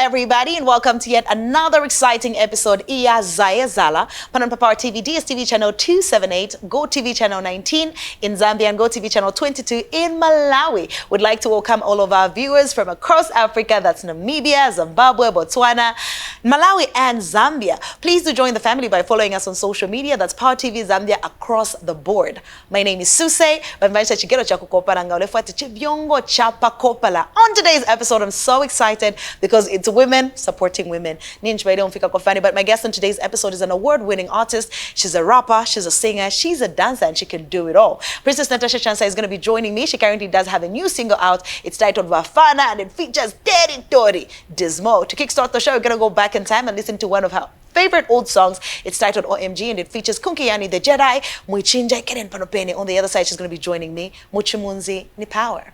everybody, and welcome to yet another exciting episode. Iya Zaye Zahala, Panan Papar TV, DStv channel 278, GOtv channel 19 in Zambia, and GOtv channel 22 in Malawi. Would like to welcome all of our viewers from across Africa. That's Namibia, Zimbabwe, Botswana, Malawi, and Zambia. Please do join the family by following us on social media. That's Power TV Zambia across the board. My name is Suecey. On today's episode, I'm so excited because it's women supporting women. But my guest on today's episode is an award-winning artist. She's a rapper, she's a singer, she's a dancer, and she can do it all. Princess Natasha Chansa is going to be joining me. She currently does have a new single out. It's titled Vafana, and it features Territory Dismo. To kickstart the show, we're going to go back in time and listen to one of her favorite old songs. It's titled OMG, and it features Kunkiyani the Jedi, Muichinja Keren Panopene. On the other side, she's going to be joining me, Muchimunzi Ni Power.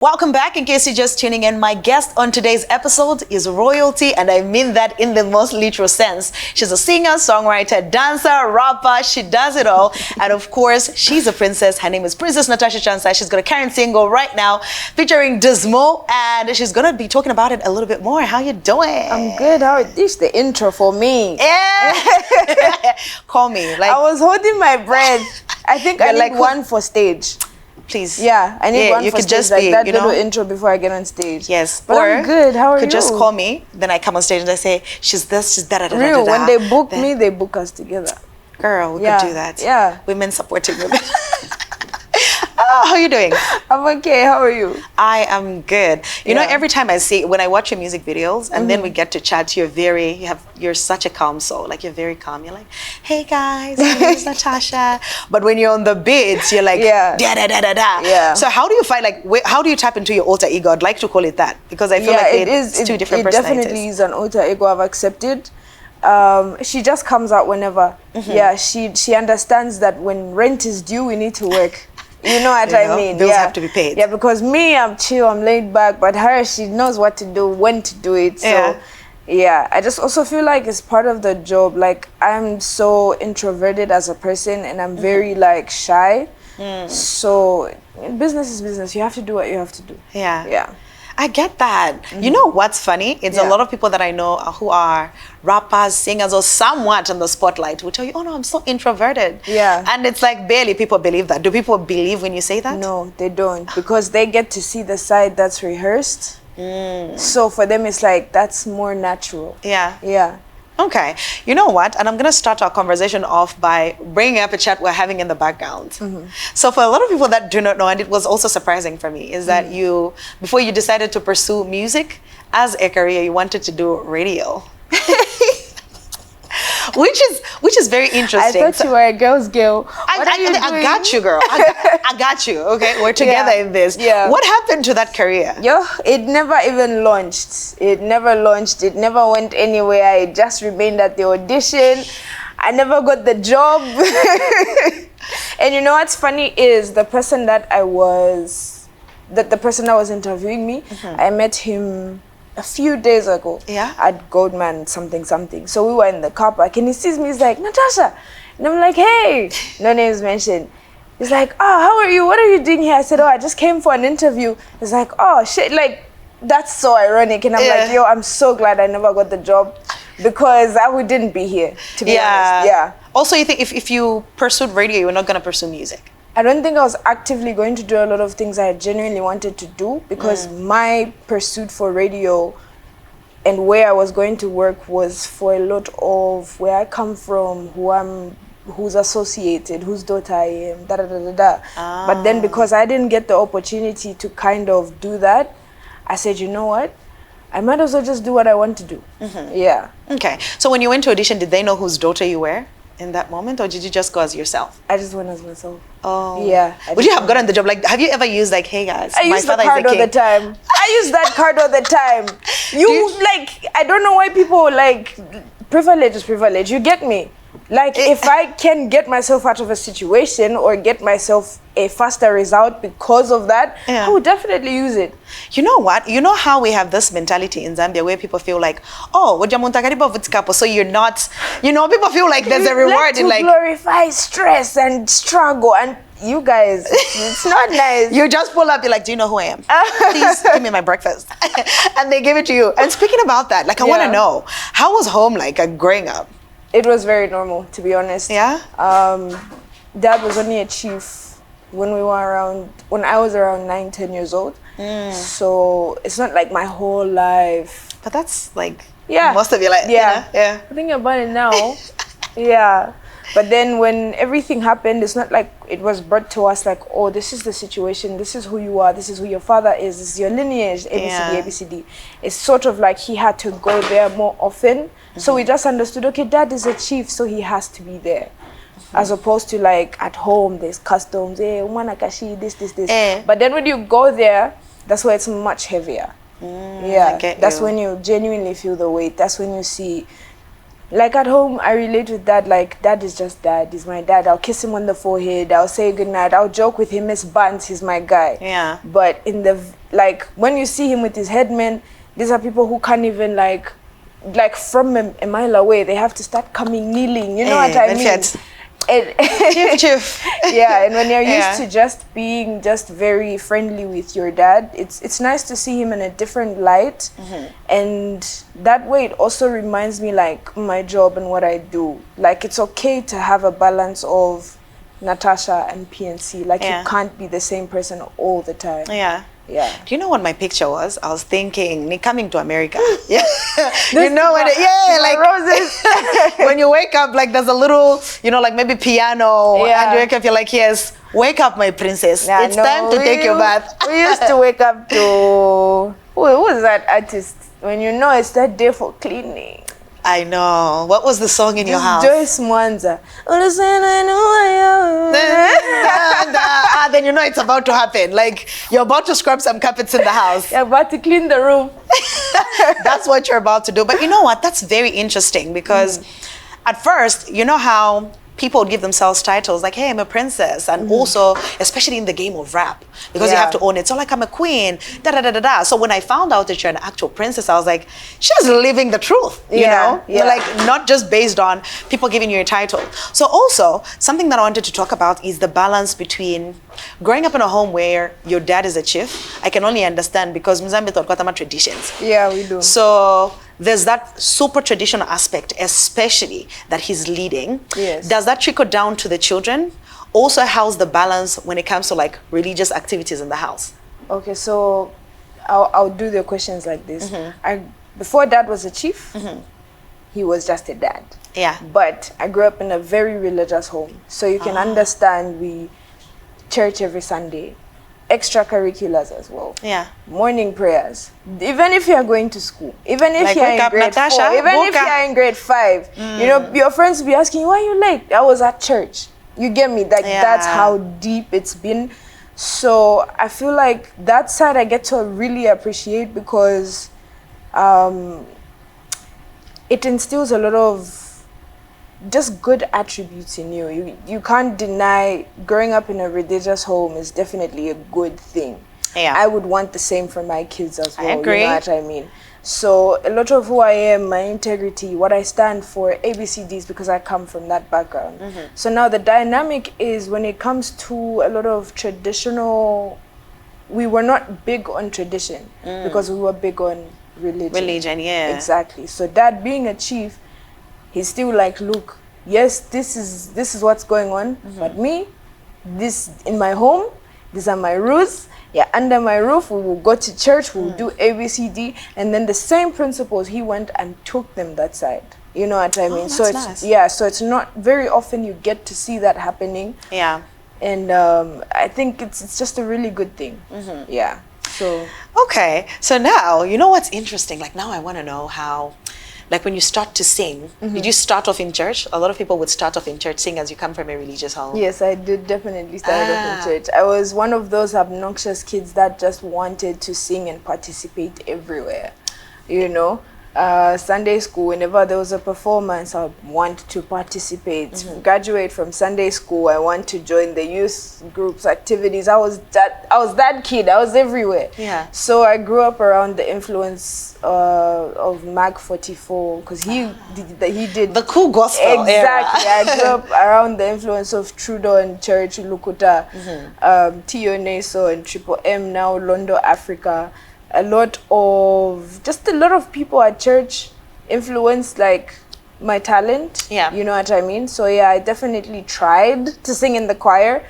Welcome back. In case you're just tuning in, my guest on today's episode is royalty, and I mean that in the most literal sense. She's a singer, songwriter, dancer, rapper. She does it all. And of course, she's a princess. Her name is Princess Natasha Chansa. She's got a current single right now featuring Dismo, and she's going to be talking about it a little bit more. How you doing? I'm good. How is the intro for me? Yeah. Call me. Like, I was holding my breath. I think I need one for stage. Please. Yeah, I need one you for could stage, just like be, that you little know? intro before I get on stage. Yes. But or I'm good. How are you? Could just call me, then I come on stage and I say, she's this, she's that, Real, when they book me, they book us together. Girl, we could do that. Yeah. Women supporting women. Oh, how are you doing? I'm okay. How are you? I am good. You know, every time when I watch your music videos and then we get to chat, you're such a calm soul. Like, you're very calm. You're like, hey guys, my name is Natasha. But when you're on the beats, you're like, da da da da da. Yeah. So how do you find, like, how do you tap into your alter ego? I'd like to call it that, because I feel like it's two different personalities. It definitely is an alter ego I've accepted. She just comes out whenever. Yeah, she understands that when rent is due, we need to work. You know what I mean? Bills have to be paid. Yeah, because me, I'm chill, I'm laid back, but her, she knows what to do, when to do it. So, yeah, I just also feel like it's part of the job. Like, I'm so introverted as a person, and I'm very, like, shy. So, business is business. You have to do what you have to do. Yeah. Yeah. I get that. You know what's funny? It's a lot of people that I know who are rappers, singers, or somewhat in the spotlight will tell you, oh no, I'm so introverted. Yeah. And it's like barely people believe that. Do people believe when you say that? No, they don't, because they get to see the side that's rehearsed. So for them, it's like, that's more natural. Yeah. Yeah. Okay. You know what? And I'm going to start our conversation off by bringing up a chat we're having in the background. So for a lot of people that do not know, and it was also surprising for me, is that before you decided to pursue music as a career, you wanted to do radio. which is very interesting. I thought you were a girl's girl. I got you, girl. I got you. Okay, we're together in this. Yeah. What happened to that career? It never even launched. It never launched. It never went anywhere. It just remained at the audition. I never got the job. And you know what's funny is the person that the person that was interviewing me, I met him a few days ago at Goldman something. So we were in the car park and he sees me, he's like, Natasha. And I'm like, hey, no names mentioned. He's like, oh, how are you? What are you doing here? I said, oh, I just came for an interview. He's like, oh, shit, like, that's so ironic. And I'm like, yo, I'm so glad I never got the job, because I wouldn't be here, to be honest. Yeah. Also, you think if you pursued radio, you were not going to pursue music? I don't think I was actively going to do a lot of things I genuinely wanted to do, because my pursuit for radio and where I was going to work was for a lot of where I come from, who's associated, whose daughter I am, da da da da da. But then because I didn't get the opportunity to kind of do that, I said, you know what? I might as well just do what I want to do. Yeah. Okay. So when you went to audition, did they know whose daughter you were in that moment, or did you just go as yourself? I just went as myself. Oh. Yeah. Would you have gotten the job? Like, have you ever used, like, hey guys, I use the card all the time. I use that card all the time. Like, I don't know why people, like, privilege is privilege. You get me? Like, if I can get myself out of a situation or get myself a faster result because of that, I would definitely use it. You know what? You know how we have this mentality in Zambia where people feel like, oh, so you're not, you know, people feel like there's a reward in like glorify stress and struggle, and you guys, it's not nice. You just pull up, you're like, do you know who I am? Please give me my breakfast. And they give it to you. And speaking about that, like, I want to know, how was home like growing up? It was very normal, to be honest. Yeah? Dad was only a chief when I was around 9-10 years old. So it's not like my whole life. But that's like most of your life. Yeah. Thinking about it now, yeah. But then when everything happened, it's not like it was brought to us like, oh, this is the situation, this is who you are, this is who your father is, this is your lineage, ABCD, ABCD. It's sort of like he had to go there more often. So we just understood, okay, dad is a chief, so he has to be there. As opposed to like at home, there's customs, umanakashi, this. But then when you go there, that's where it's much heavier. That's when you genuinely feel the weight. That's when you see, like at home, I relate with dad, like dad is just dad, he's my dad. I'll kiss him on the forehead, I'll say goodnight, I'll joke with him, Miss Buns, he's my guy. Yeah. But in the, like, when you see him with his headman, these are people who can't even like from a mile away, they have to start coming kneeling, you know what I mean? Chief. Yeah, and when you're used to just being just very friendly with your dad, it's nice to see him in a different light. And that way it also reminds me like my job and what I do. Like, it's okay to have a balance of Natasha and PNC. Like, you can't be the same person all the time. Yeah. Do you know what my picture was? I was thinking, ni coming to America. Yeah. You know when like roses. When you wake up, like there's a little, you know, like maybe piano, and you wake up, you're like, yes, wake up, my princess. It's time to take your bath. We used to wake up to, who was that artist? When you know it's that day for cleaning. I know. What was the song in your house? Joyce Mwanza. Then you know it's about to happen. Like, you're about to scrub some carpets in the house. You're about to clean the room. That's what you're about to do. But you know what? That's very interesting because at first, you know how people would give themselves titles like, hey, I'm a princess. And also, especially in the game of rap, because you have to own it. So like, I'm a queen, da-da-da-da-da. So when I found out that you're an actual princess, I was like, she's living the truth, you know? Like, not just based on people giving you a title. So also, something that I wanted to talk about is the balance between growing up in a home where your dad is a chief. I can only understand because Mzambi got traditions. Yeah, we do. So there's that super traditional aspect, especially that he's leading. Yes. Does that trickle down to the children? Also, how's the balance when it comes to like religious activities in the house? Okay, so I'll do the questions like this. Before dad was a chief, he was just a dad. Yeah. But I grew up in a very religious home. So you can understand, we church every Sunday. Extracurriculars as well. Yeah. Morning prayers. Even if you are going to school, even if like you're in grade Natasha, 4, even if you're in grade 5, you know, your friends will be asking, why are you late? I was at church. You get me? Like, that's how deep it's been. So I feel like that side I get to really appreciate because it instills a lot of just good attributes in you. You can't deny growing up in a religious home is definitely a good thing. Yeah. I would want the same for my kids as well. I agree. You know what I mean? So a lot of who I am, my integrity, what I stand for, ABCDs, because I come from that background. So now the dynamic is when it comes to a lot of traditional, we were not big on tradition because we were big on religion. Religion, yeah. Exactly. So dad being a chief, he's still like, look, yes, this is what's going on, but me, this in my home, these are my rules. Yeah, under my roof, we will go to church, we'll do ABCD, and then the same principles, he went and took them that side. You know what I mean? So it's nice. So it's not very often you get to see that happening. Yeah. And I think it's just a really good thing. Yeah. So okay. So now, you know what's interesting? Like now I want to know how, like when you start to sing, did you start off in church? A lot of people would start off in church, sing as you come from a religious home. Yes, I did definitely start off in church. I was one of those obnoxious kids that just wanted to sing and participate everywhere, you know. Sunday school, whenever there was a performance, I would want to participate. Graduate from Sunday school, I want to join the youth groups activities. I was that kid. I was everywhere. Yeah. So I grew up around the influence of Mag 44, because he did the cool gospel exactly. era. I grew up around the influence of Trudeau and Church Lukuta, Tio Neso and Triple M, now Londo Africa. A lot of people at church influenced like my talent. Yeah. You know what I mean? So yeah, I definitely tried to sing in the choir,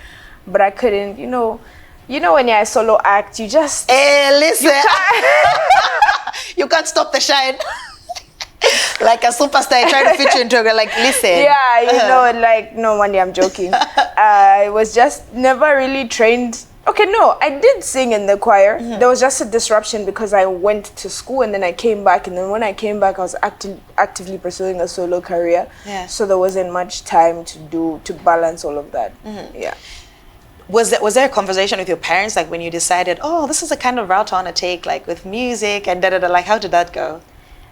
but I couldn't, you know when you're a solo act, you just Listen. You can't stop the shine. Like a superstar trying to fit you into a, like, listen. Yeah, you know, like, no, Monday, I'm joking. I was just never really trained. Okay, no, I did sing in the choir. There was just a disruption because I went to school and then I came back. And then when I came back, I was actively pursuing a solo career. Yeah. So there wasn't much time to balance all of that. Yeah. Was there a conversation with your parents, like when you decided, oh, this is the kind of route I want to take, like with music and da-da-da, like how did that go?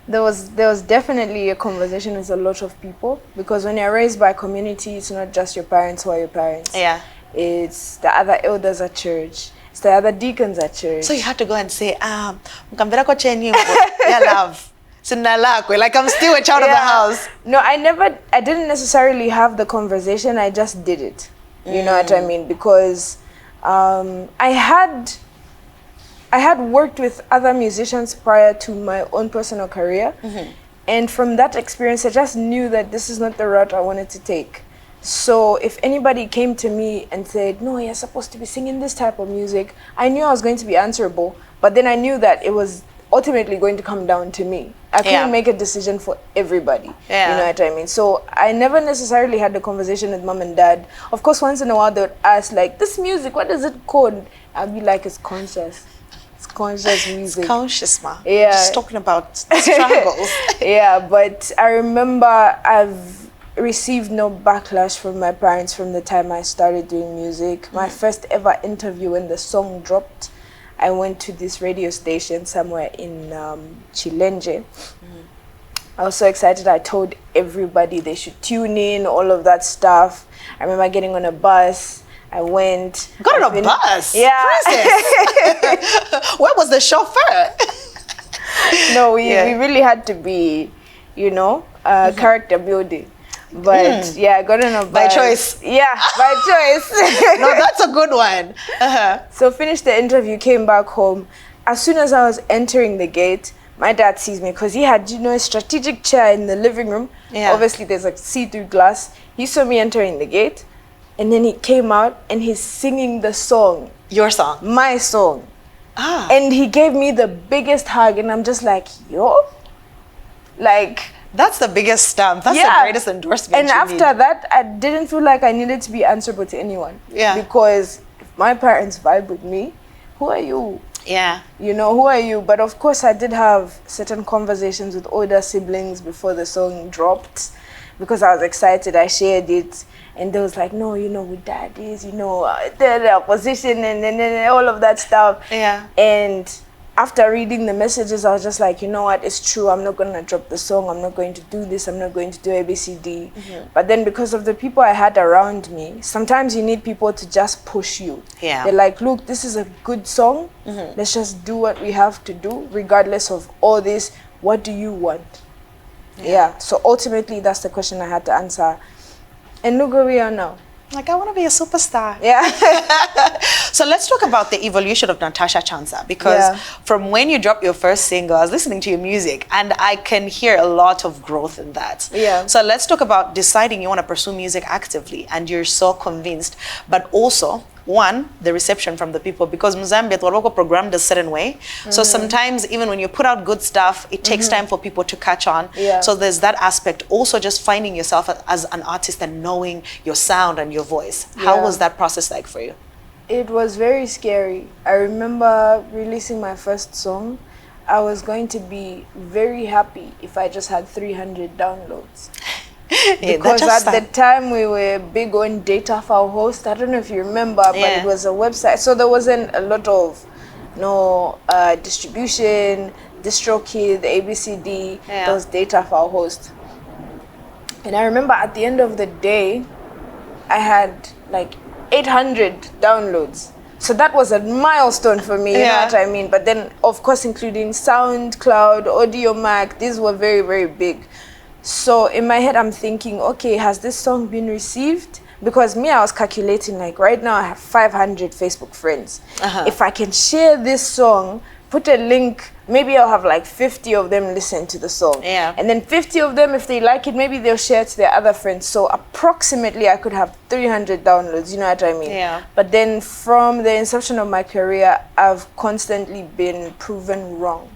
There was definitely a conversation with a lot of people, because when you're raised by a community, it's not just your parents who are your parents. Yeah. It's the other elders at church. It's the other deacons at church. So you had to go and say, mkambira ko chenyu, yeah, love. Like I'm still a child of the house. No, I didn't necessarily have the conversation. I just did it. You know what I mean? Because I had worked with other musicians prior to my own personal career. And from that experience, I just knew that this is not the route I wanted to take. So if anybody came to me and said, no, you're supposed to be singing this type of music, I knew I was going to be answerable. But then I knew that it was ultimately going to come down to me. I couldn't make a decision for everybody. Yeah. You know what I mean? So I never necessarily had the conversation with mom and dad. Of course, once in a while they would ask, like, this music, what is it called? I'd be like, it's conscious. It's conscious music. It's conscious, ma. Yeah. Just talking about struggles. Yeah, but I remember I've received no backlash from my parents from the time I started doing music. My first ever interview when the song dropped, I went to this radio station somewhere in Chilenje. I was so excited. I told everybody they should tune in, all of that stuff. I remember getting on a bus. I went. Got on a bus? Yeah. Princess. Where was the chauffeur? No, we really had to be, character building. But yeah, I got on a bus. By choice. Yeah, by choice. No, that's a good one. So finished the interview, came back home. As soon as I was entering the gate, my dad sees me because he had, a strategic chair in the living room. Yeah. Obviously, there's like see-through glass. He saw me entering the gate, and then he came out and he's singing the song. Your song? My song. Ah. And he gave me the biggest hug, and I'm just like, yo? Like... That's the biggest stamp. That's the greatest endorsement. And after that, I didn't feel like I needed to be answerable to anyone. Yeah. Because if my parents vibe with me, who are you? Yeah. Who are you? But of course, I did have certain conversations with older siblings before the song dropped, because I was excited. I shared it, and they was like, no, with dad is, the opposition and all of that stuff. Yeah. And after reading the messages, I was just like, you know what, it's true. I'm not going to drop the song. I'm not going to do this. I'm not going to do ABCD. But then because of the people I had around me, sometimes you need people to just push you. Yeah. They're like, look, this is a good song. Let's just do what we have to do, regardless of all this. What do you want? Yeah. So ultimately, that's the question I had to answer. And look where we are now. Like, I want to be a superstar. Yeah. So let's talk about the evolution of Natasha Chansa, because from when you dropped your first single, I was listening to your music and I can hear a lot of growth in that. Yeah. So let's talk about deciding you want to pursue music actively and you're so convinced, but also, one, the reception from the people, because Zambia, the local programmed a certain way. So sometimes even when you put out good stuff, it takes time for people to catch on. Yeah. So there's that aspect. Also just finding yourself as an artist and knowing your sound and your voice. How was that process like for you? It was very scary. I remember releasing my first song. I was going to be very happy if I just had 300 downloads. Because at the time we were big on data file host. I don't know if you remember, but it was a website. So there wasn't a lot of distribution. DistroKid, ABCD, Yeah. those data file hosts. And I remember at the end of the day, I had like 800 downloads. So that was a milestone for me, you know what I mean? But then, of course, including SoundCloud, AudioMac, these were very, very big. So in my head, I'm thinking, okay, has this song been received? Because me, I was calculating, like, right now I have 500 Facebook friends. If I can share this song, put a link, maybe I'll have like 50 of them listen to the song. Yeah. And then 50 of them, if they like it, maybe they'll share it to their other friends. So approximately I could have 300 downloads, you know what I mean? Yeah. But then from the inception of my career, I've constantly been proven wrong.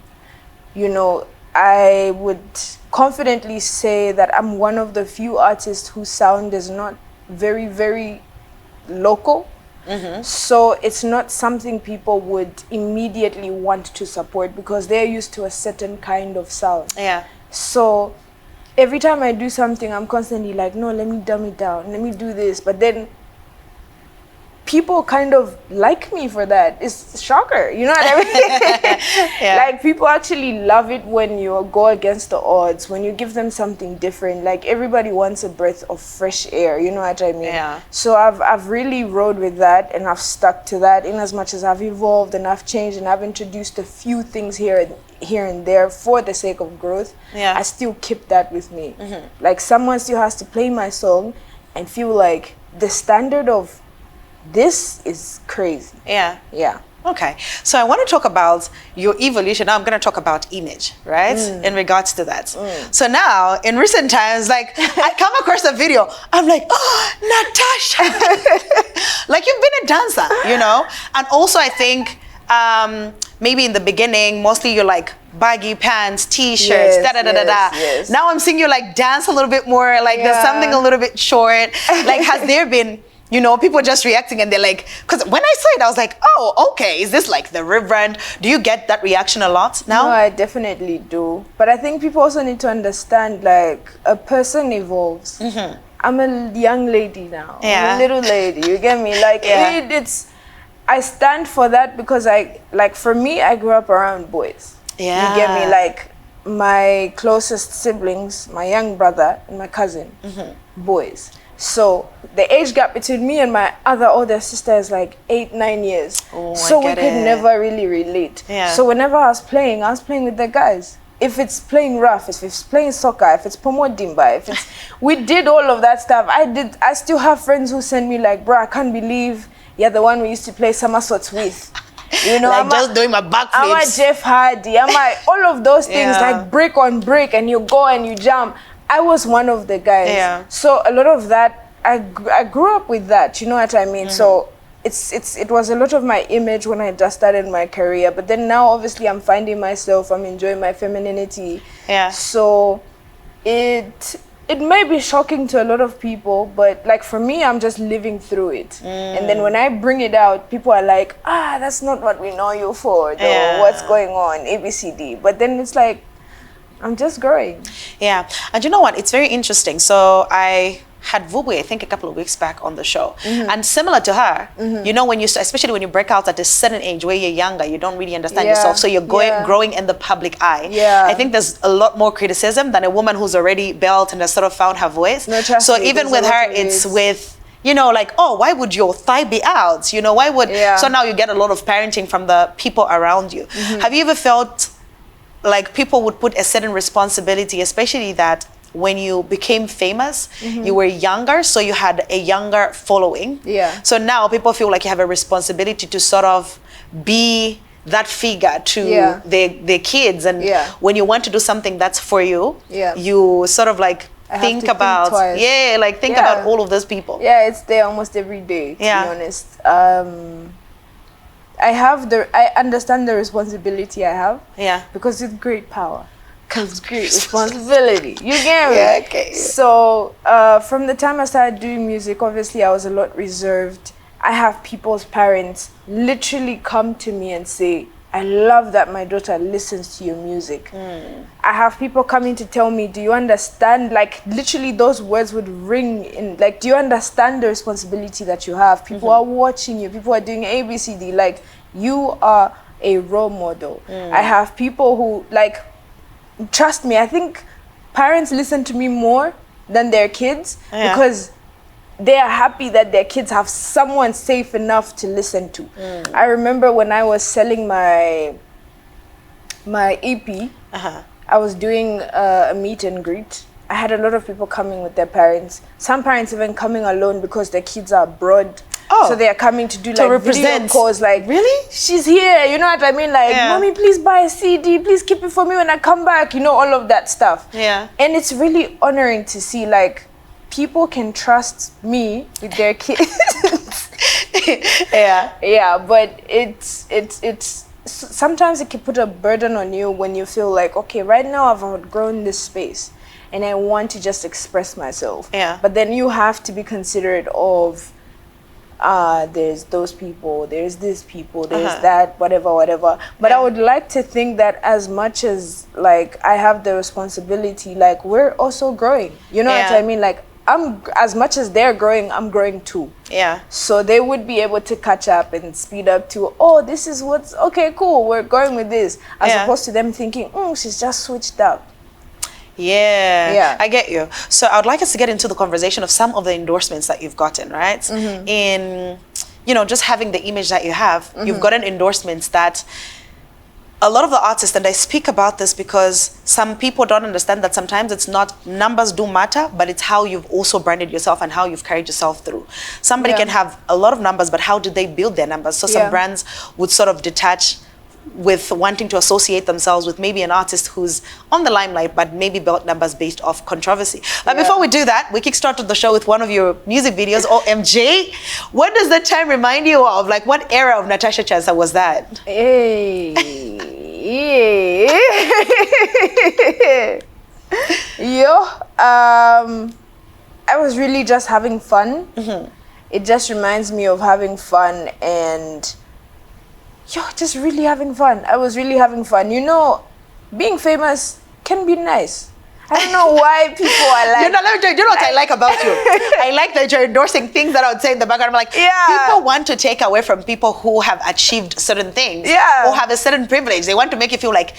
You know, I would confidently say that I'm one of the few artists whose sound is not very, very local. So it's not something people would immediately want to support because they're used to a certain kind of sound. Yeah. So every time I do something, I'm constantly like, no, let me dumb it down, let me do this. But then people kind of like me for that. It's a shocker, you know what I mean? Yeah. Like, people actually love it when you go against the odds, when you give them something different. Like, everybody wants a breath of fresh air, you know what I mean? Yeah. So I've really rode with that, and I've stuck to that in as much as I've evolved and I've changed and I've introduced a few things here and there for the sake of growth. Yeah. I still keep that with me. Like, someone still has to play my song and feel like the standard of this is crazy. Yeah. Yeah. Okay, so I want to talk about your evolution. Now I'm going to talk about image, right? In regards to that. So now, in recent times, like, I come across a video, I'm like, oh, Natasha! Like, you've been a dancer, you know? And also, I think maybe in the beginning, mostly you're like baggy pants, t-shirts, Yes. Now I'm seeing you like dance a little bit more, like there's something a little bit short. Like, has there been, you know, people just reacting and they're like, because when I saw it, I was like, oh, okay, is this like the Reverend? Do you get that reaction a lot now? No, I definitely do. But I think people also need to understand, like, a person evolves. I'm a young lady now. I'm a little lady, you get me? Like, I stand for that because for me, I grew up around boys. Yeah. You get me? Like, my closest siblings, my young brother and my cousin, boys. So the age gap between me and my other older sister is like 8-9 years. So we could never really relate. Yeah. So whenever I was playing with the guys. If it's playing rough, if it's playing soccer, if it's pomo dimba, if it's we did all of that stuff. I still have friends who send me like, bro, I can't believe you're the one we used to play somersaults with. You know, like just doing my backflips. I'm a Jeff Hardy. all of those things, like break on break, and you go and you jump. I was one of the guys. Yeah. So a lot of that, I grew up with that. You know what I mean? So it was a lot of my image when I just started my career. But then now, obviously, I'm finding myself. I'm enjoying my femininity. Yeah. So it may be shocking to a lot of people, but like for me, I'm just living through it. And then when I bring it out, people are like, that's not what we know you for, though. Yeah. What's going on, ABCD. But then it's like, I'm just growing. Yeah, and you know what? It's very interesting. So I had Vubwe, I think, a couple of weeks back on the show. And similar to her, you know, when especially when you break out at a certain age where you're younger, you don't really understand yourself. So you're growing in the public eye. Yeah. I think there's a lot more criticism than a woman who's already built and has sort of found her voice. No, trust so me, even there's with a lot her, of it's it. with, you know, like, oh, why would your thigh be out? You know, why would... So now you get a lot of parenting from the people around you. Have you ever felt like people would put a certain responsibility, especially that when you became famous, you were younger, so you had a younger following. Yeah. So now people feel like you have a responsibility to sort of be that figure to their kids. And when you want to do something that's for you, you sort of like think about all of those people. Yeah, it's there almost every day, to be honest. I understand the responsibility I have. Yeah. Because with great power comes great responsibility. You get me? Yeah, okay. So from the time I started doing music, obviously I was a lot reserved. I have people's parents literally come to me and say, I love that my daughter listens to your music. I have people coming to tell me, do you understand? Like, literally those words would ring in. Like, do you understand the responsibility that you have? People are watching you. People are doing ABCD. Like, you are a role model. I have people who, like, trust me, I think parents listen to me more than their kids because they are happy that their kids have someone safe enough to listen to. I remember when I was selling my EP, I was doing a meet and greet. I had a lot of people coming with their parents. Some parents even coming alone because their kids are abroad. So they are coming to do like represent. video calls, like, really? She's here, you know what I mean? Like, mommy, please buy a CD, please keep it for me when I come back, you know, all of that stuff. Yeah. And it's really honoring to see, like, people can trust me with their kids. Yeah, but it's sometimes it can put a burden on you when you feel like, okay, right now I've outgrown this space and I want to just express myself. Yeah. But then you have to be considerate of there's those people, there's this people, there's that, whatever. But I would like to think that as much as, like, I have the responsibility, like, we're also growing. You know what I mean? Like, I'm, as much as they're growing, I'm growing too. Yeah. So they would be able to catch up and speed up to, oh, this is what's, okay, cool, we're going with this. As opposed to them thinking, she's just switched up. Yeah, I get you. So I would like us to get into the conversation of some of the endorsements that you've gotten, right? In, you know, just having the image that you have, you've gotten endorsements that a lot of the artists, and I speak about this because some people don't understand that sometimes it's not, numbers do matter, but it's how you've also branded yourself and how you've carried yourself through. Somebody can have a lot of numbers, but how did they build their numbers? So some brands would sort of detach with wanting to associate themselves with maybe an artist who's on the limelight, but maybe built numbers based off controversy. But before we do that, we kickstarted the show with one of your music videos, OMG. What does that time remind you of? Like, what era of Natasha Chansa was that? Hey. Yo, I was really just having fun. It just reminds me of having fun and just really having fun. I was really having fun. You know, being famous can be nice. I don't know why people are like... You know what I like about you? I like that you're endorsing things that I would say in the background. I'm like, people want to take away from people who have achieved certain things. Or have a certain privilege. They want to make you feel like,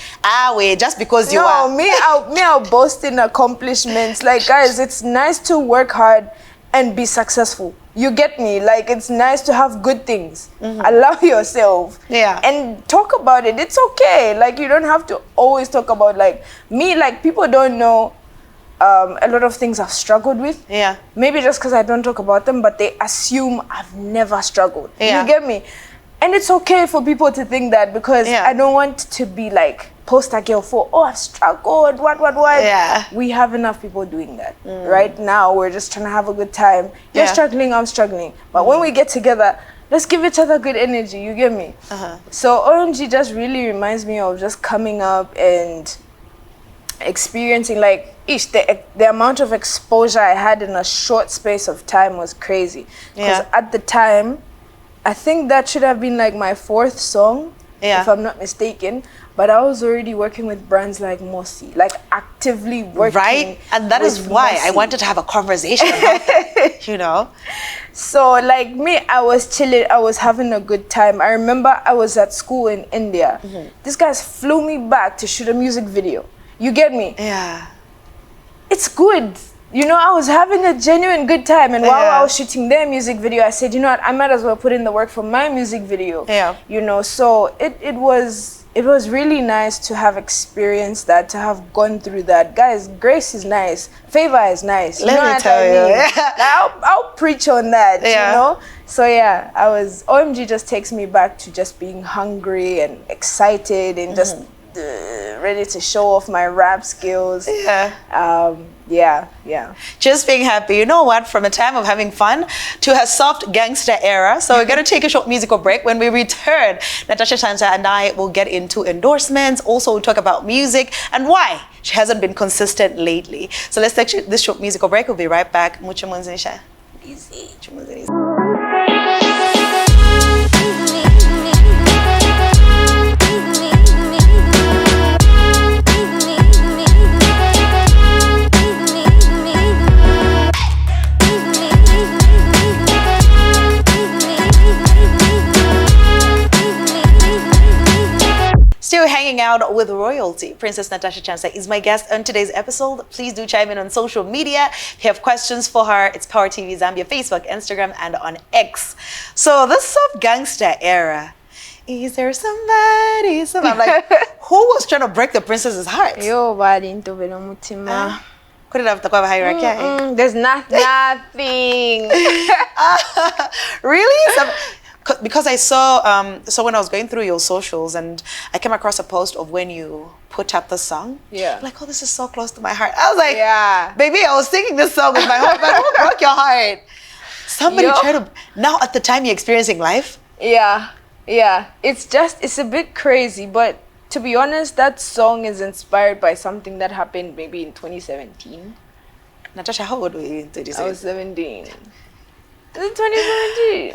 wait, just because you are... No, I'll boast in accomplishments. Like, guys, it's nice to work hard and be successful. You get me? Like, it's nice to have good things. Allow yourself. And talk about it. It's okay. Like, you don't have to always talk about, like, me. Like, people don't know a lot of things I've struggled with. Maybe just because I don't talk about them, but they assume I've never struggled. You get me? And it's okay for people to think that, because I don't want to be like poster girl for, I've struggled, what. We have enough people doing that. Right now, we're just trying to have a good time. You're struggling, I'm struggling. But when we get together, let's give each other good energy, you get me? So OMG just really reminds me of just coming up and experiencing, like, the amount of exposure I had in a short space of time was crazy. Because at the time, I think that should have been like my 4th song, if I'm not mistaken. But I was already working with brands like Mossy, like actively working. Right, and that is why Mossy. I wanted to have a conversation about that, you know? So like me, I was chilling, I was having a good time. I remember I was at school in India. These guys flew me back to shoot a music video. You get me? It's good. You know, I was having a genuine good time, and while I was shooting their music video, I said, you know what, I might as well put in the work for my music video. You know, so it was really nice to have experienced that, to have gone through that. Guys, grace is nice, favor is nice. Let me tell you. I'll preach on that, you know? So OMG just takes me back to just being hungry and excited and just ready to show off my rap skills. Just being happy. You know what? From a time of having fun to her soft gangster era. So we're going to take a short musical break. When we return, Natasha Chansa and I will get into endorsements. Also, we'll talk about music and why she hasn't been consistent lately. So let's take this short musical break. We'll be right back. Mucho munzinisha. Easy. hanging out with royalty. Princess Natasha Chansa is my guest on today's episode. Please do chime in on social media. If you have questions for her, it's Power TV Zambia, Facebook, Instagram, and on X. So this soft gangster era, is there somebody? I'm like, who was trying to break the princess's heart? Yo, bali into mutima. Couldn't have to go hierarchy. There's nothing. Really? Because I saw, so when I was going through your socials and I came across a post of when you put up the song. Yeah. Like, oh, this is so close to my heart. I was like, yeah, baby, I was singing this song with my heart, but who broke your heart? Somebody tried to, now at the time you're experiencing life? Yeah, yeah. It's a bit crazy, but to be honest, that song is inspired by something that happened maybe in 2017. Natasha, how old were you in 2017? I was 17. In 2017.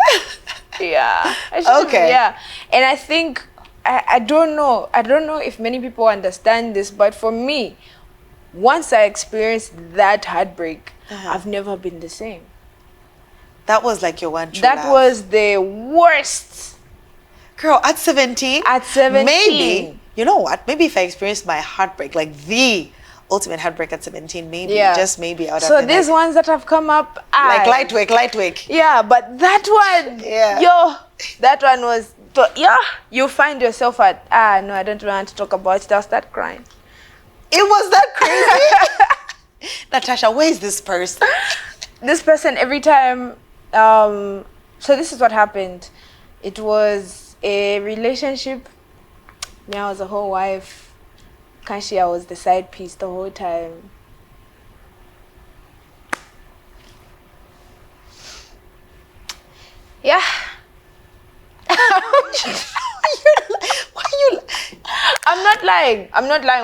Yeah. Okay. Yeah. And I think, I don't know if many people understand this, but for me, once I experienced that heartbreak, I've never been the same. That was like your one true That love. was the worst. Girl, at 17? At 17. Maybe, you know what? Maybe if I experienced my heartbreak, like the ultimate heartbreak at 17, maybe, just maybe out of So these ones that have come up, like Lightweight. Yeah, but that one, yo, that one was, you find yourself at, no, I don't want to talk about it, I'll start crying. It was that crazy? Natasha, where is this person? This person, every time, so this is what happened. It was a relationship. Me, I was a whole wife. Kanshi, I was the side piece the whole time. Yeah. Why you? I'm not lying.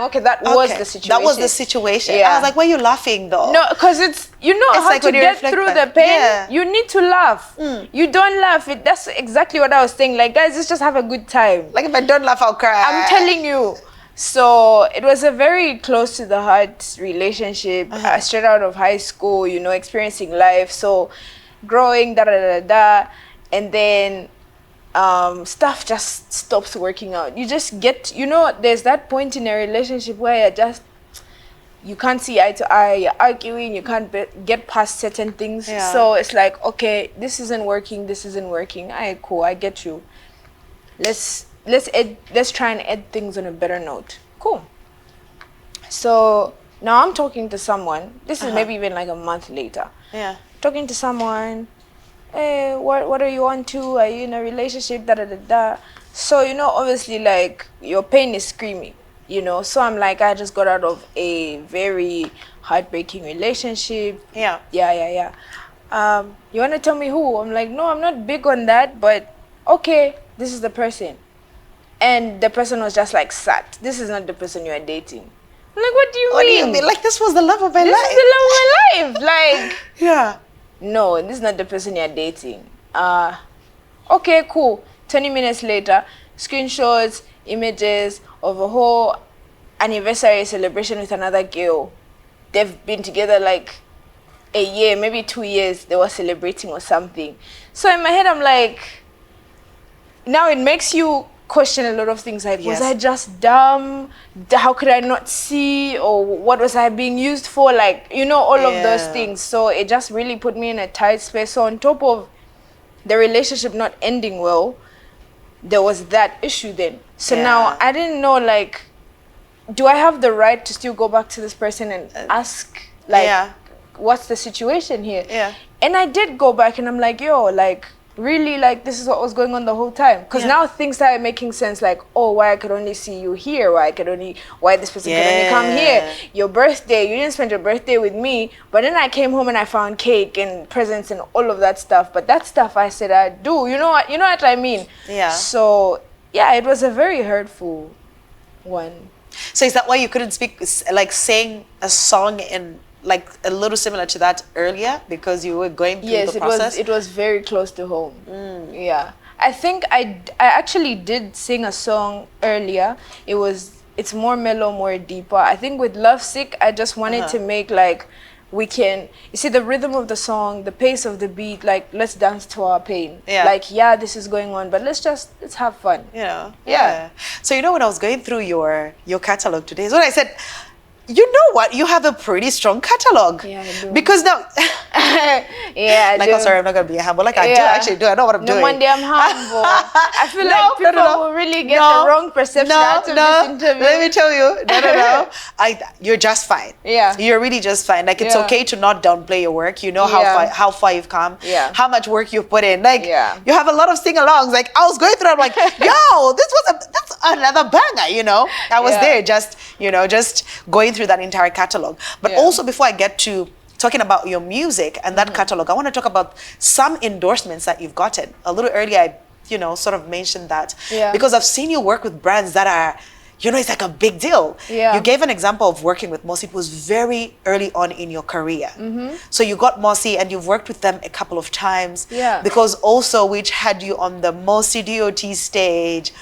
Okay, that was the situation. That was the situation. Yeah. I was like, why are you laughing though? No, because it's how like to when you get reflect through back. the pain. Yeah. You need to laugh. You don't laugh. That's exactly what I was saying. Like, guys, let's just have a good time. Like, if I don't laugh, I'll cry. I'm telling you. So it was a very close to the heart relationship, straight out of high school, experiencing life. So growing, and then stuff just stops working out. You just get, there's that point in a relationship where you can't see eye to eye, you're arguing, you can't get past certain things. Yeah. So it's like, okay, this isn't working. Alright, cool, I get you. Let's try and end things on a better note. Cool. So now I'm talking to someone. This is maybe even like a month later. Yeah. Talking to someone. Hey, what are you on to? Are you in a relationship? So obviously, like, your pain is screaming. So I'm like, I just got out of a very heartbreaking relationship. Yeah. Yeah. You want to tell me who? I'm like, no, I'm not big on that, but okay, this is the person. And the person was just like, Sat, this is not the person you are dating. I'm like, what do you mean? What do you mean? Like, this was the love of my life. This is the love of my life. Like, yeah. No, this is not the person you're dating. Okay, cool. 20 minutes later, screenshots, images of a whole anniversary celebration with another girl. They've been together like a year, maybe 2 years. They were celebrating or something. So in my head, I'm like, now it makes you question a lot of things. Like, was I just dumb? How could I not see? Or what was I being used for? Like, all of those things. So it just really put me in a tight space. So on top of the relationship not ending well, there was that issue then. So now I didn't know, like, do I have the right to still go back to this person and ask, like, what's the situation here? Yeah. And I did go back and I'm like, yo, like, really, like, this is what was going on the whole time. Because now things started making sense, like, oh, why I could only see you here, why this person could only come here. Your birthday, you didn't spend your birthday with me, but then I came home and I found cake and presents and all of that stuff. But that stuff I said I do, you know what I mean? Yeah. So yeah, it was a very hurtful one. So is that why you couldn't sing a song in, like, a little similar to that earlier, because you were going through the process? Yes, it was very close to home. Yeah. I think I actually did sing a song earlier. It's more mellow, more deeper. I think with Love Sick, I just wanted to make, like, we can, you see the rhythm of the song, the pace of the beat, like let's dance to our pain. Yeah. Like, this is going on, but let's have fun. Yeah. So when I was going through your catalog today, so I said, you know what? You have a pretty strong catalog. Yeah, I do. Because now, yeah, like, I'm sorry, I'm not gonna be humble. Like, I do actually do. I know what I'm doing. No, one day I'm humble. I feel like people will really get the wrong perception out of this interview. Let me tell you, no. You're just fine. Yeah, you're really just fine. Like, it's okay to not downplay your work. You know how far you've come. Yeah, how much work you've put in. Like, you have a lot of sing-alongs. Like, I was going through. I'm like, yo, that's another banger. You know, I was there just going through that entire catalog. But also, before I get to talking about your music and that catalog, I want to talk about some endorsements that you've gotten. A little earlier, I sort of mentioned that because I've seen you work with brands that are, it's like a big deal. You gave an example of working with Mossy. It was very early on in your career. So you got Mossy and you've worked with them a couple of times. Because also, which had you on the Mossy DOT stage.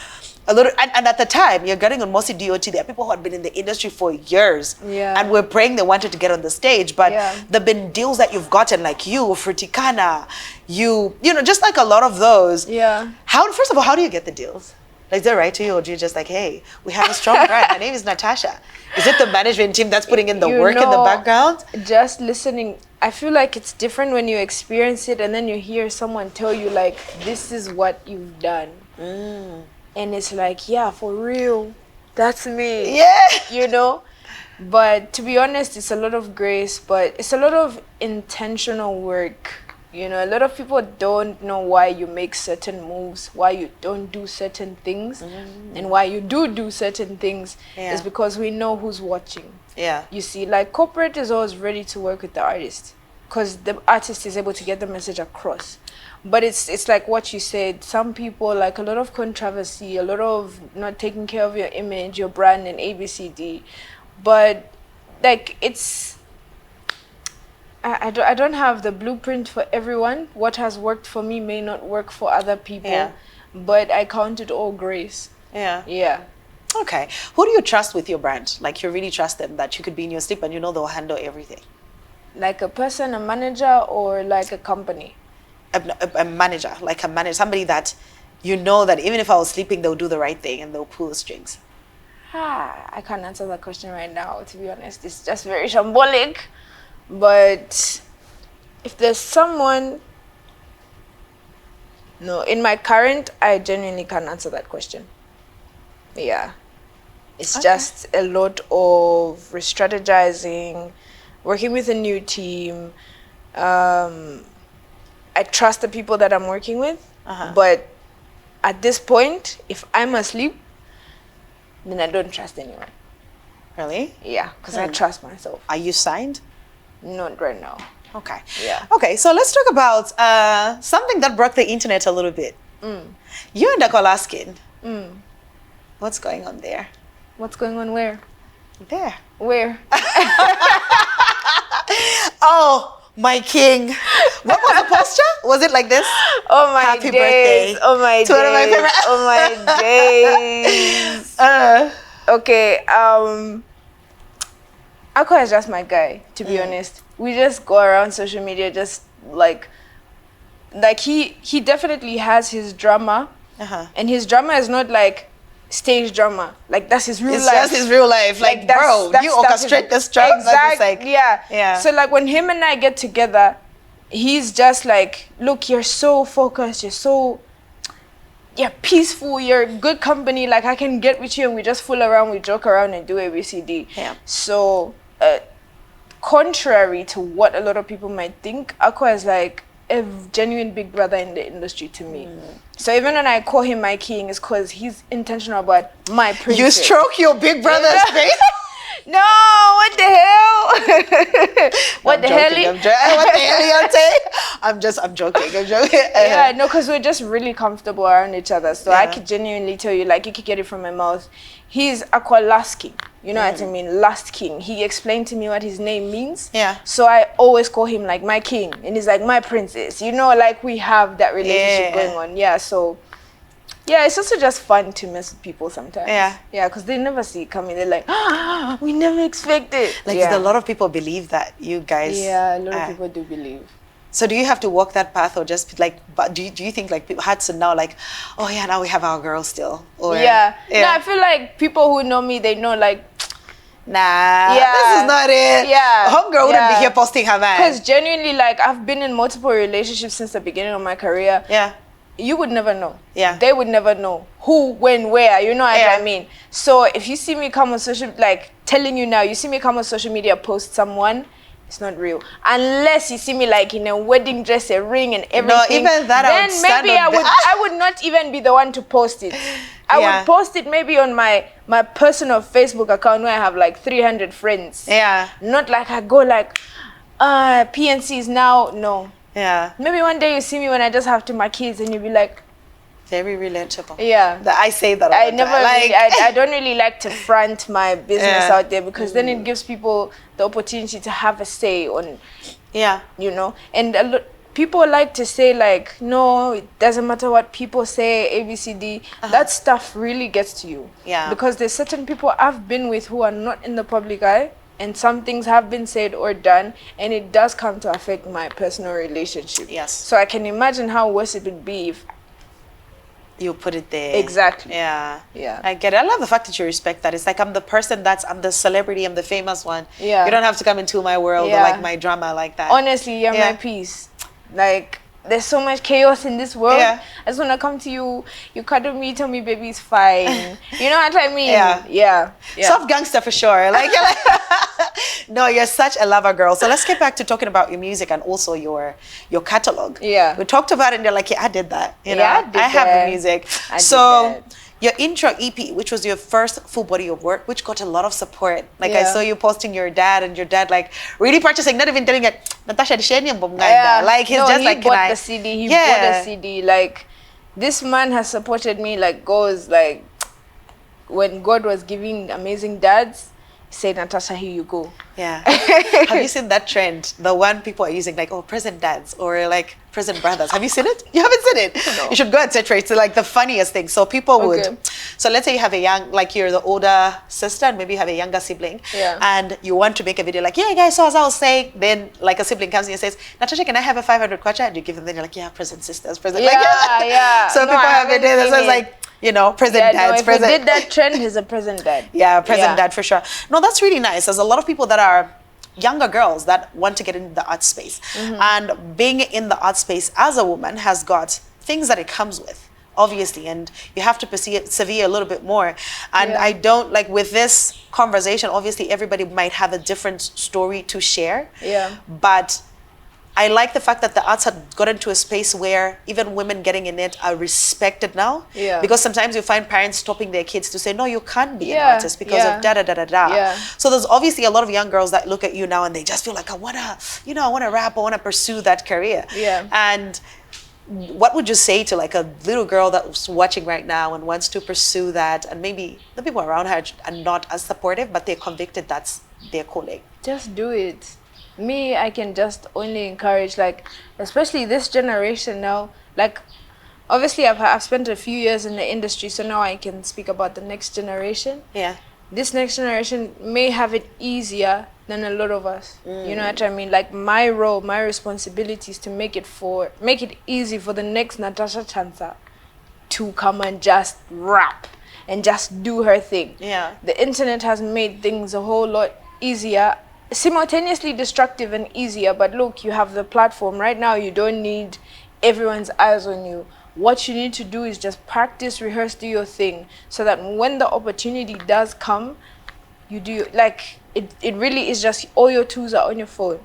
And at the time, you're getting on Mossy DOT. There are people who had been in the industry for years, and we're praying they wanted to get on the stage. But there've been deals that you've gotten, like you, Fruticana, just like a lot of those. First of all, how do you get the deals? Like, is that right to you, or do you just like, hey, we have a strong brand. Her name is Natasha. Is it the management team that's putting in the work in the background? Just listening. I feel like it's different when you experience it, and then you hear someone tell you like, this is what you've done. And it's like, for real, that's me. But to be honest, it's a lot of grace, but it's a lot of intentional work. A lot of people don't know why you make certain moves, why you don't do certain things, and why you do certain things. It's because we know who's watching. You see, like, corporate is always ready to work with the artist because the artist is able to get the message across. But it's like what you said, some people, like, a lot of controversy, a lot of not taking care of your image, your brand, and ABCD. But, like, I don't have the blueprint for everyone. What has worked for me may not work for other people. But I count it all grace. Okay. Who do you trust with your brand? Like, you really trust them that you could be in your sleep and they'll handle everything? Like a person, a manager, or like a company? A manager, somebody that that even if I was sleeping, they'll do the right thing and they'll pull the strings. I can't answer that question right now, to be honest. It's just very shambolic. But if there's someone, in my current, I genuinely can't answer that question. It's just a lot of re-strategizing, working with a new team. I trust the people that I'm working with, but at this point, if I'm asleep, then I don't trust anyone. Really? Yeah, because I trust myself. Are you signed? Not right now. Okay. Yeah. Okay, so let's talk about something that broke the internet a little bit. You and Aqualaskin. What's going on there? What's going on where? There. Where? Oh, my king. What was the posture? Was it like this? Oh my Happy days. birthday. Oh my to days. One of my favorite. Oh my days. Okay. Aqua is just my guy, to be honest. We just go around social media just like he definitely has his drama. And his drama is not like stage drama. Like, that's his real life. It's just his real life. Like, bro, you orchestrate this drama. Exactly. Like, yeah. So like when him and I get together, he's just like, look, you're so focused, you're peaceful, you're good company, like I can get with you and we just fool around, we joke around and do ABCD. So contrary to what a lot of people might think, Aqua is like a genuine big brother in the industry to me. So even when I call him my king, it's because he's intentional about my princess. You stroke your big brother's face? No, what the hell? What the hell? What the hell you say? I'm joking. Yeah, no, because we're just really comfortable around each other. So I could genuinely tell you, like, you could get it from my mouth. He's Aqualaskin. You know what I mean? Last king. He explained to me what his name means. So I always call him like my king. And he's like my princess. You know, like we have that relationship going on. So Yeah, it's also just fun to mess with people sometimes. Yeah. Yeah, because they never see it coming. They're like, ah, we never expected. Like a lot of people believe that, you guys. Yeah, a lot of people do believe. So do you have to walk that path, or just like, but do you think like people had to now like, oh yeah, now we have our girl still? Or, yeah. No, I feel like people who know me, they know like, nah, this is not it. Yeah. Homegirl wouldn't be here posting her man. Because genuinely, like, I've been in multiple relationships since the beginning of my career. Yeah. You would never know. Yeah. They would never know who, when, where. You know what I mean? So if you see me come on social, like, telling you now, you see me come on social media, post someone, it's not real. Unless you see me like in a wedding dress, a ring and everything. No, even that then maybe I would not even be the one to post it. I would post it maybe on my personal Facebook account where I have like 300 friends. Yeah. Not like I go like, PNC is now, no. Yeah. Maybe one day you see me when I just have my kids and you'll be like, very relatable. Yeah. I say that all I the never time. really, I don't really like to front my business out there, because then it gives people the opportunity to have a say on, you know. And people like to say like, no, it doesn't matter what people say, ABCD. That stuff really gets to you. Yeah. Because there's certain people I've been with who are not in the public eye, and some things have been said or done, and it does come to affect my personal relationship. Yes. So I can imagine how worse it would be if you put it there. Exactly. Yeah. Yeah. I get it. I love the fact that you respect that. It's like I'm the celebrity, I'm the famous one. Yeah. You don't have to come into my world or like my drama like that. Honestly, you're my peace. Like, there's so much chaos in this world. I just want to come to you. You cuddle me, tell me baby is fine. You know what I mean? Yeah. Soft gangster for sure. Like, no, you're such a lover girl. So let's get back to talking about your music and also your catalog. Yeah. We talked about it and you're like, I did that. You know, I have the music. So your intro EP, which was your first full body of work, which got a lot of support. Like I saw you posting your dad, and your dad like really purchasing, not even telling it, Natasha, like he's just like, he bought the CD. He bought a CD. Like, this man has supported me like goes like, when God was giving amazing dads, say, Natasha, here you go. Yeah. Have you seen that trend? The one people are using, like, oh, present dads or like present brothers. Have you seen it? You haven't seen it? No. You should go and search for it. It's like the funniest thing. So people would, so let's say you have a young, like you're the older sister and maybe you have a younger sibling. Yeah. And you want to make a video like, yeah, guys, so as I was saying, then like a sibling comes in and says, Natasha, can I have a 500 kwacha? And you give them, then you're like, yeah, present sisters, present. Yeah, like, yeah. So people have it there. So it's like, you know, present dads. If present. Did that trend, he's a present dad. Yeah, present dad for sure. No, that's really nice. There's a lot of people that are younger girls that want to get into the art space. And being in the art space as a woman has got things that it comes with, obviously, and you have to persevere a little bit more. And I don't, like with this conversation, obviously everybody might have a different story to share. Yeah. But I like the fact that the arts had gotten to a space where even women getting in it are respected now. Yeah. Because sometimes you find parents stopping their kids to say, no, you can't be an artist because of da-da-da-da-da. Yeah. So there's obviously a lot of young girls that look at you now and they just feel like, I want to rap, I want to pursue that career. Yeah. And what would you say to like a little girl that's watching right now and wants to pursue that, and maybe the people around her are not as supportive, but they're convicted that's their calling? Just do it. Me, I can just only encourage, like, especially this generation now, like, obviously I've spent a few years in the industry, so now I can speak about the next generation. Yeah. This next generation may have it easier than a lot of us. You know what I mean? Like, my role, my responsibility is to make it easy for the next Natasha Chansa to come and just rap and just do her thing. Yeah. The internet has made things a whole lot easier, simultaneously destructive and easier, but look, you have the platform right now. You don't need everyone's eyes on you. What you need to do is just practice, rehearse, do your thing, so that when the opportunity does come, you do, like, it really is just all your tools are on your phone,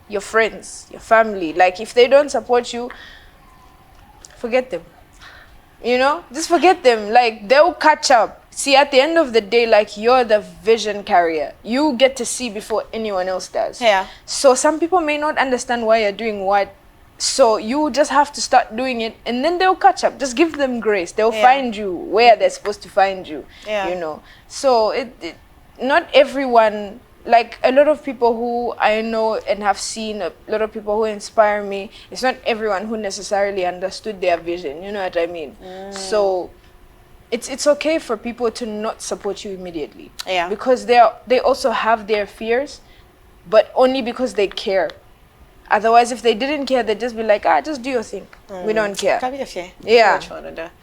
your friends, your family. Like, if they don't support you, forget them, you know, just forget them. Like, they'll catch up. See, at the end of the day, like, you're the vision carrier. You get to see before anyone else does. Yeah. So some people may not understand why you're doing what. So you just have to start doing it, and then they'll catch up. Just give them grace. They'll find you where they're supposed to find you. Yeah. You know. So not everyone, like a lot of people who I know and have seen, a lot of people who inspire me, it's not everyone who necessarily understood their vision. You know what I mean? So it's okay for people to not support you immediately. Yeah. Because they also have their fears, but only because they care. Otherwise, if they didn't care, they'd just be like, just do your thing. We don't care. Yeah.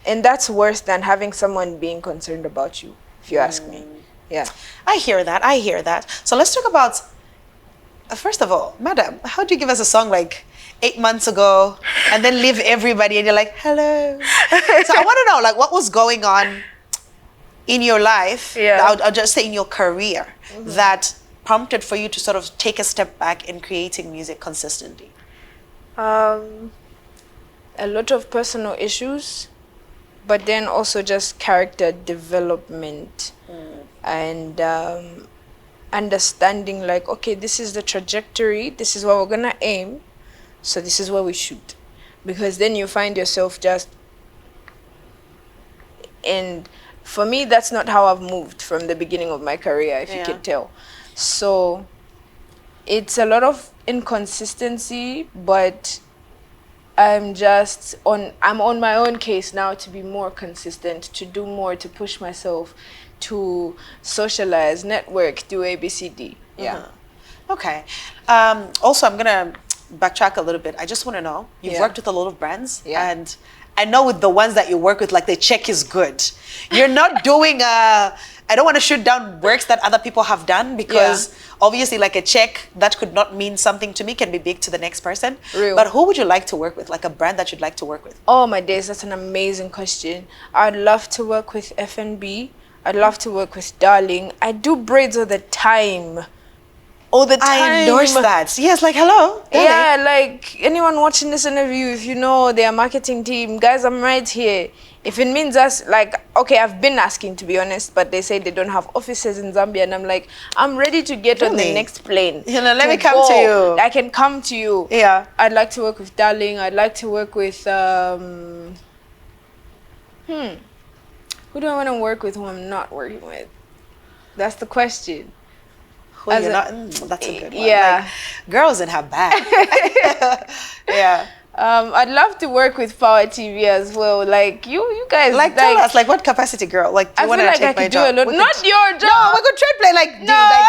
And that's worse than having someone being concerned about you, if you ask me. Yeah. I hear that. So let's talk about, first of all, madam, how do you give us a song like 8 months ago and then leave everybody and you're like, hello? So I want to know, like, what was going on in your life, I'll just say in your career, that prompted for you to sort of take a step back in creating music consistently? A lot of personal issues, but then also just character development and understanding, like, okay, this is the trajectory, this is where we're gonna aim, so this is where we shoot. Because then you find yourself just, and for me, that's not how I've moved from the beginning of my career, if you can tell. So it's a lot of inconsistency, but I'm on my own case now to be more consistent, to do more, to push myself, to socialize, network, do ABCD. Yeah. Okay. Also, I'm gonna backtrack a little bit. I just want to know, you've worked with a lot of brands, and I know with the ones that you work with, like, the check is good. You're not doing I don't want to shoot down works that other people have done, because obviously, like, a check that could not mean something to me can be big to the next person. Real. But who would you like to work with? Like, a brand that you'd like to work with? Oh my days, that's an amazing question. I'd love to work with FNB. I'd love to work with Darling. I do braids all the time. All the time. I endorse that. Yes, like, hello. Darling. Yeah, like, anyone watching this interview, if you know their marketing team, guys, I'm right here. If it means us, like, okay, I've been asking, to be honest, but they say they don't have offices in Zambia, and I'm like, I'm ready to get on the next plane. You know, let me come to you. I can come to you. Yeah. I'd like to work with Darling. I'd like to work with, who do I want to work with who I'm not working with? That's the question. Well, that's a good one. Yeah. Like, girls in her bag. Yeah. I'd love to work with Power TV as well. Like, you guys, like, tell us, like, what capacity, girl? Like, do you want to take my job? Do a lot. Not your job. No, we could trade play. Like, no.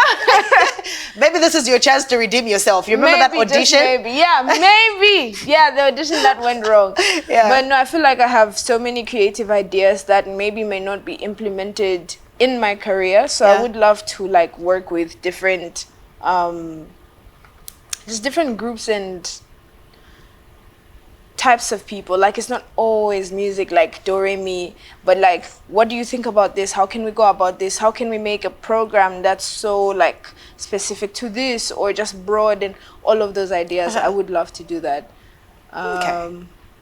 Maybe this is your chance to redeem yourself. You remember that audition? Maybe, yeah, maybe. Yeah, the audition that went wrong. Yeah. But no, I feel like I have so many creative ideas that maybe may not be implemented in my career. So I would love to, like, work with different, just different groups and types of people. Like, it's not always music, like do re mi, but like, what do you think about this? How can we go about this? How can we make a program that's so, like, specific to this, or just broad, and all of those ideas? I would love to do that.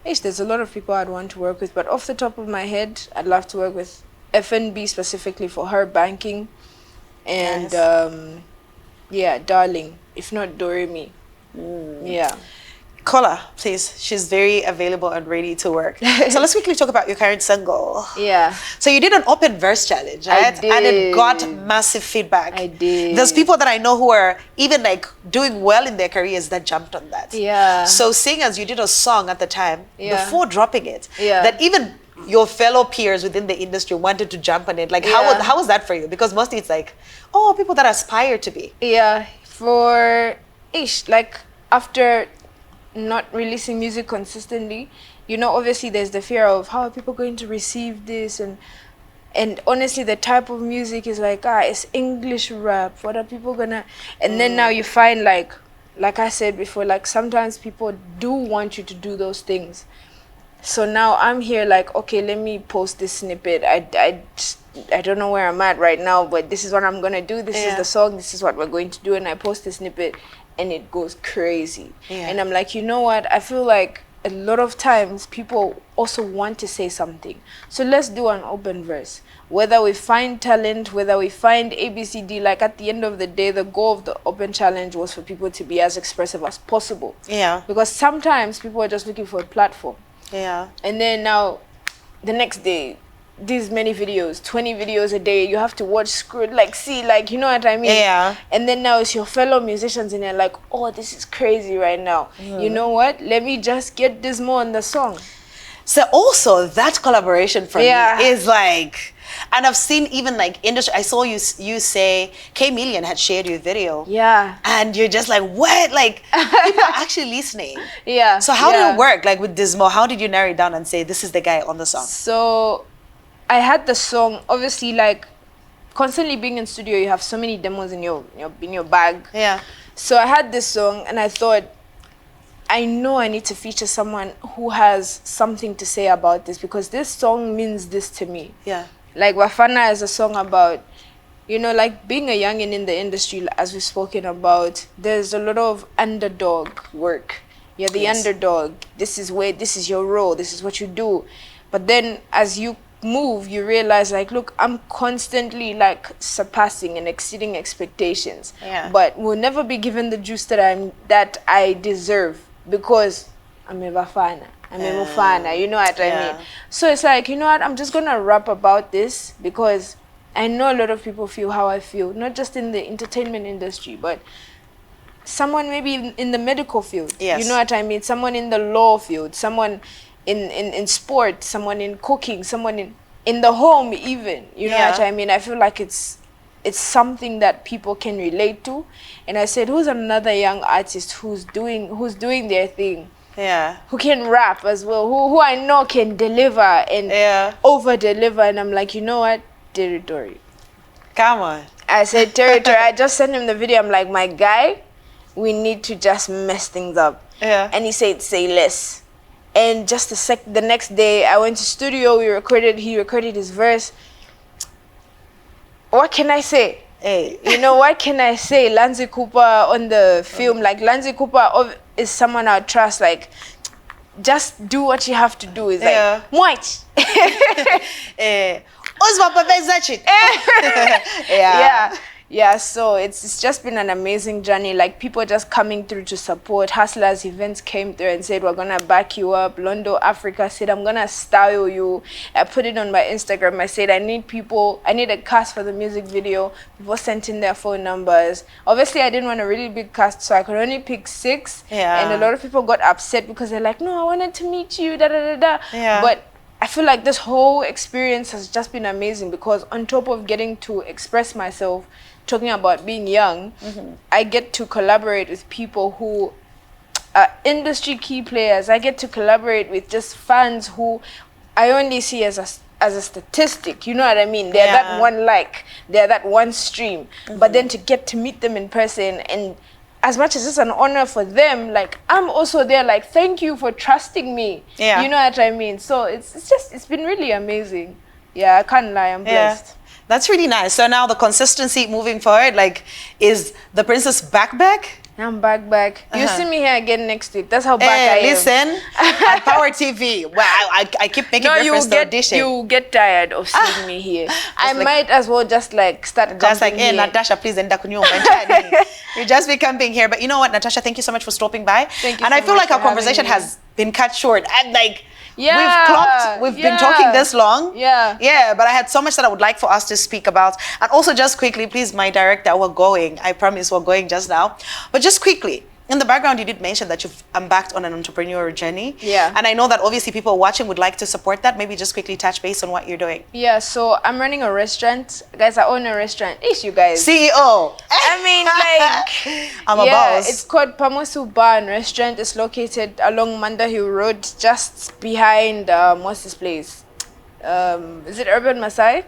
There's a lot of people I'd want to work with, but off the top of my head, I'd love to work with FNB specifically for her banking, and Darling, if not do re mi. Yeah. Call her, please. She's very available and ready to work. So let's quickly talk about your current single. Yeah. So you did an open verse challenge, right? I did. And it got massive feedback. I did. There's people that I know who are even, like, doing well in their careers that jumped on that. Yeah. So seeing as you did a song at the time, before dropping it, Yeah. that even your fellow peers within the industry wanted to jump on it. Like, how was that for you? Because mostly it's like, oh, people that aspire to be. Yeah. For like, after not releasing music consistently, you know, obviously there's the fear of how are people going to receive this, and honestly the type of music is like, it's English rap, what are people gonna, and then now you find, like I said before, like, sometimes people do want you to do those things. So now I'm here like, okay, let me post this snippet. I don't know where I'm at right now, but this is what I'm gonna do, this is the song, this is what we're going to do, and I post the snippet and it goes crazy. And I'm like, you know what, I feel like a lot of times people also want to say something, so let's do an open verse. Whether we find talent, whether we find ABCD, like, at the end of the day, the goal of the open challenge was for people to be as expressive as possible. Because sometimes people are just looking for a platform. And then now the next day, these many videos, 20 videos a day, you have to watch, screw, like, see, like, you know what I mean? And then now it's your fellow musicians and they're like, oh, this is crazy right now. You know what? Let me just get this more on the song. So also that collaboration for Yeah. me is like, and I've seen even like industry. I saw you say K Million had shared your video. Yeah. And you're just like, what? Like people are actually listening. Yeah. So how did yeah. it work? Like with Dismo, how did you narrow it down and say this is the guy on the song? So I had the song, obviously, like constantly being in studio, you have so many demos in your bag. Yeah. So I had this song and I thought, I know I need to feature someone who has something to say about this, because this song means this to me. Yeah. Like Wafana is a song about, you know, like being a youngin in the industry, as we've spoken about. There's a lot of underdog work. You're the underdog. This is your role. This is what you do. But then as you move, you realize like, look, I'm constantly like surpassing and exceeding expectations. Yeah. But will never be given the juice that I deserve, because I'm a Bafana. I'm a Mufana, you know what I mean? So it's like, you know what, I'm just gonna rap about this, because I know a lot of people feel how I feel, not just in the entertainment industry, but someone maybe in the medical field. Yes. You know what I mean? Someone in the law field, someone in sport, someone in cooking, someone in the home even. You know what I mean? I feel like it's something that people can relate to. And I said, who's another young artist who's doing their thing? Yeah. Who can rap as well, who I know can deliver and over deliver. And I'm like, you know what? Territory. Come on. I said Territory. I just sent him the video. I'm like, my guy, we need to just mess things up. Yeah. And he said, say less. And just the next day, I went to studio. He recorded his verse. What can I say? Hey. You know, what can I say? Lanzi Cooper on the film, like Lanzi Cooper is someone I trust. Like, just do what you have to do. It's like, what? Yeah, so it's just been an amazing journey. Like, people just coming through to support. Hustlers events came through and said, we're gonna back you up. Londo Africa said, I'm gonna style you. I put it on my Instagram. I said, I need a cast for the music video. People sent in their phone numbers. Obviously, I didn't want a really big cast, so I could only pick 6. And a lot of people got upset because they're like, no, I wanted to meet you, da da da da. But I feel like this whole experience has just been amazing, because on top of getting to express myself, talking about being young, I get to collaborate with people who are industry key players. I get to collaborate with just fans who I only see as a statistic. You know what I mean? They're that one like, they're that one stream. But then to get to meet them in person, and as much as it's an honor for them, like, I'm also there like, thank you for trusting me. You know what I mean? So it's been really amazing. Yeah, I can't lie, I'm blessed. That's really nice. So now the consistency moving forward, like, is the princess back? I'm back. You see me here again next week. That's how back I am. Listen, at Power TV, well, I keep making reference to audition. You get tired of seeing me here. I might as well just like start just like, here. Natasha, please enda kunyumba. You just be camping here. But you know what, Natasha, thank you so much for stopping by. Thank you. And so I feel much like our conversation has been cut short. And like, we've been talking this long. But I had so much that I would like for us to speak about. And also, just quickly, please, my director, we're going. I promise we're going just now. But just quickly, in the background, you did mention that you've embarked on an entrepreneurial journey. And I know that obviously people watching would like to support that. Maybe just quickly touch base on what you're doing. So I'm running a restaurant. Guys, I own a restaurant. You guys. CEO. I mean, like, I'm a boss. It's called Pamosu Bar and Restaurant. It's located along Manda Hill Road, just behind, what's this place? Is it Urban Masai?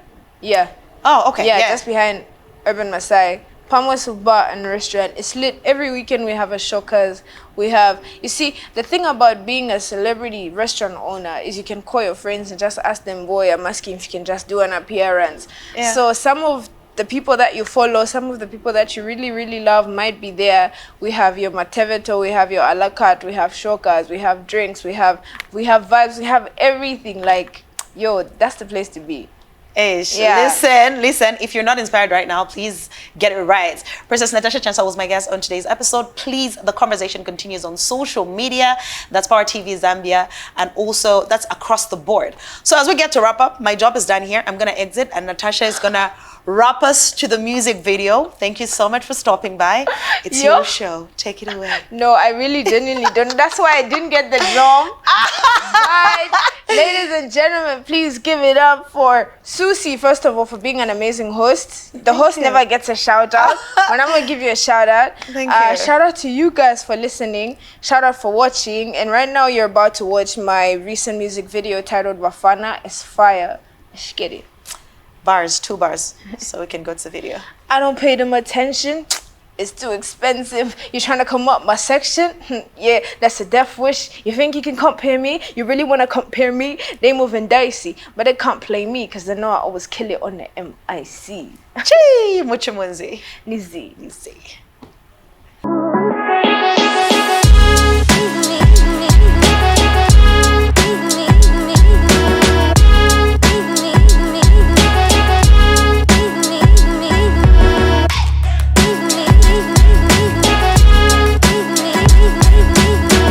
Oh, okay. Just behind Urban Masai. Pamosu Bar and Restaurant. It's lit. Every weekend we have a showcase. You see, the thing about being a celebrity restaurant owner is you can call your friends and just ask them, boy, I'm asking if you can just do an appearance. So some of the people that you follow, some of the people that you really, really love might be there. We have your Mateveto, we have your a la carte, we have shokas, we have drinks, we have vibes, we have everything. Like, yo, that's the place to be. Listen, if you're not inspired right now, please get it right. Princess Natasha Chansa was my guest on today's episode. Please, the conversation continues on social media. That's Power TV Zambia, and also that's across the board. So as we get to wrap up, my job is done here. I'm going to exit, and Natasha is going to wrap us to the music video. Thank you so much for stopping by. It's your show. Take it away. No, I really genuinely don't. That's why I didn't get the drum. But, ladies and gentlemen, please give it up for Suecey, first of all, for being an amazing host. The host never gets a shout out, but I'm going to give you a shout out. Thank you. Shout out to you guys for listening. Shout out for watching. And right now, you're about to watch my recent music video titled Bafana. It's fire. Let's get it. Bars, 2 bars, so we can go to the video. I don't pay them attention. It's too expensive. You're trying to come up my section? Yeah, that's a death wish. You think you can compare me? You really want to compare me? They moving dicey, but they can't play me because they know I always kill it on the MIC. Chee! Mucho Munzi. Nizi.